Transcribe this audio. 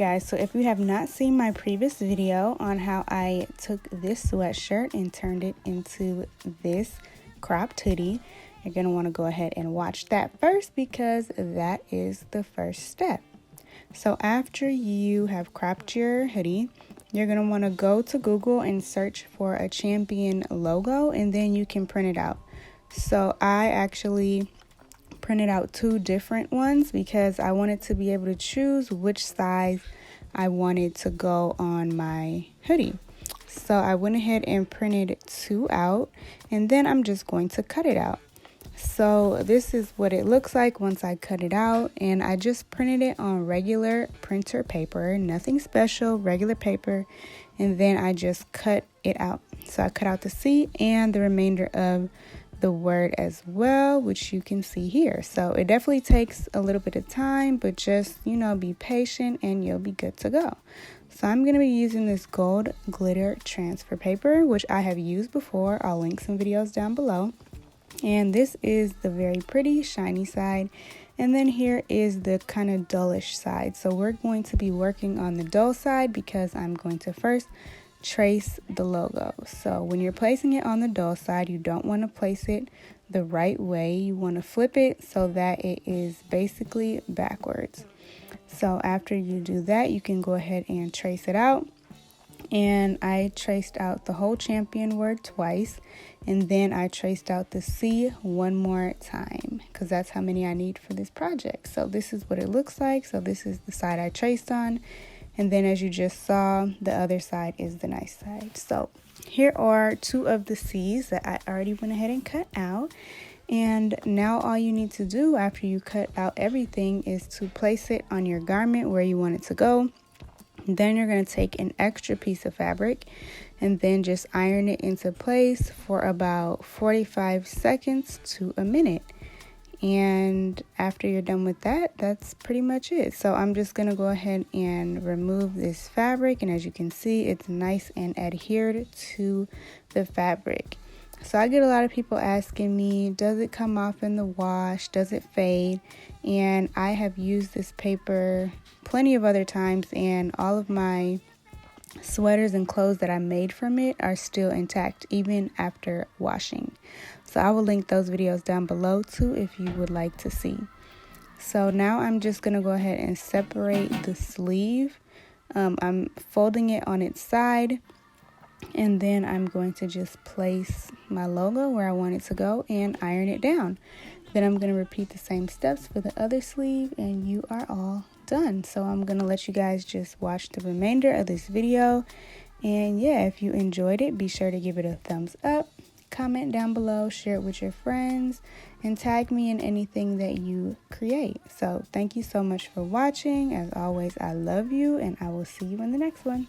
guys, so if you have not seen my previous video on how I took this sweatshirt and turned it into this cropped hoodie, you're going to want to go ahead and watch that first because that is the first step. So after you have cropped your hoodie, you're going to want to go to Google and search for a Champion logo, and then you can print it out. So I actually printed out two different ones because I wanted to be able to choose which size I wanted to go on my hoodie. So I went ahead and printed two out, and then I'm just going to cut it out. So this is what it looks like once I cut it out, and I just printed it on regular printer paper, nothing special, regular paper, and then I just cut it out. So I cut out the C and the remainder of the word as well, which you can see here. So it definitely takes a little bit of time, but just, be patient and you'll be good to go. So I'm going to be using this gold glitter transfer paper, which I have used before. I'll link some videos down below. And this is the very pretty shiny side, and then here is the kind of dullish side. So we're going to be working on the dull side because I'm going to first trace the logo. So when you're placing it on the dull side, you don't want to place it the right way. You want to flip it so that it is basically backwards. So after you do that, you can go ahead and trace it out. And I traced out the whole Champion word twice, and then I traced out the C one more time because that's how many I need for this project. So this is what it looks like. So this is the side I traced on, and then as you just saw, the other side is the nice side. So here are two of the C's that I already went ahead and cut out. And now all you need to do after you cut out everything is to place it on your garment where you want it to go. Then you're going to take an extra piece of fabric and then just iron it into place for about 45 seconds to a minute. And after you're done with that, that's pretty much it. So I'm just going to go ahead and remove this fabric. And as you can see, it's nice and adhered to the fabric. So I get a lot of people asking me, does it come off in the wash? Does it fade? And I have used this paper plenty of other times, and all of my sweaters and clothes that I made from it are still intact even after washing. So I will link those videos down below too if you would like to see. So now I'm just going to go ahead and separate the sleeve. I'm folding it on its side. And then I'm going to just place my logo where I want it to go and iron it down. Then I'm going to repeat the same steps for the other sleeve, and you are all done. So I'm going to let you guys just watch the remainder of this video. And yeah, if you enjoyed it, be sure to give it a thumbs up, comment down below, share it with your friends, and tag me in anything that you create. So thank you so much for watching. As always, I love you, and I will see you in the next one.